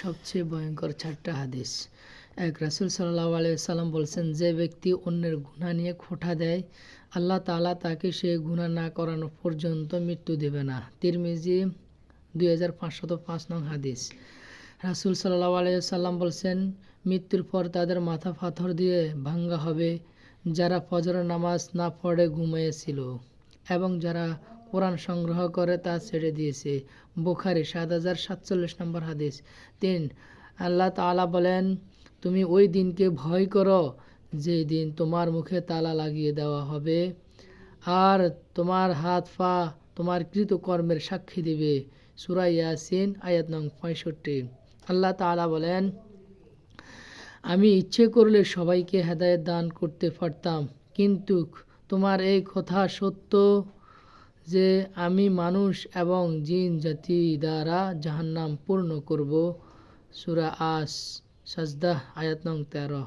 সবচেয়ে ভয়ঙ্কর 4টা হাদিস। এক, রাসূল সাল্লাল্লাহু আলাইহি সাল্লাম বলছেন, যে ব্যক্তি অন্যের গুনাহ নিয়ে খোঁটা দেয়, আল্লাহ তাআলা তাকে সে গুনাহ না করানো পর্যন্ত মৃত্যু দেবে না। তিরমিজি 2505 নং হাদিস। রাসূল সাল্লাল্লাহু আলাইহি সাল্লাম বলছেন, মৃত্যুর পর তাদের মাথা পাথর দিয়ে ভাঙ্গা হবে যারা ফজরের নামাজ না পড়ে ঘুমিয়েছিল এবং যারা কোরআন সংগ্রহ করে তা ছেড়ে দিয়েছে। বুখারী 7047 নম্বর হাদিস। 3, আল্লাহ তাআলা বলেন, তুমি ওই দিনকে ভয় করো যে দিন তোমার মুখে তালা লাগিয়ে দেওয়া হবে আর তোমার হাত পা তোমার কৃতকর্মের সাক্ষী দিবে। সূরা ইয়াসিন আয়াত নং 65। আল্লাহ তাআলা বলেন, আমি ইচ্ছে করলে সবাইকে হেদায়েত দান করতে পারতাম, কিন্তু তোমার এই কথা সত্য যে আমি মানুষ এবং জিন জাতি দ্বারা জাহান্নাম পূর্ণ করব। সূরা আস সাজদা আয়াত নং 13।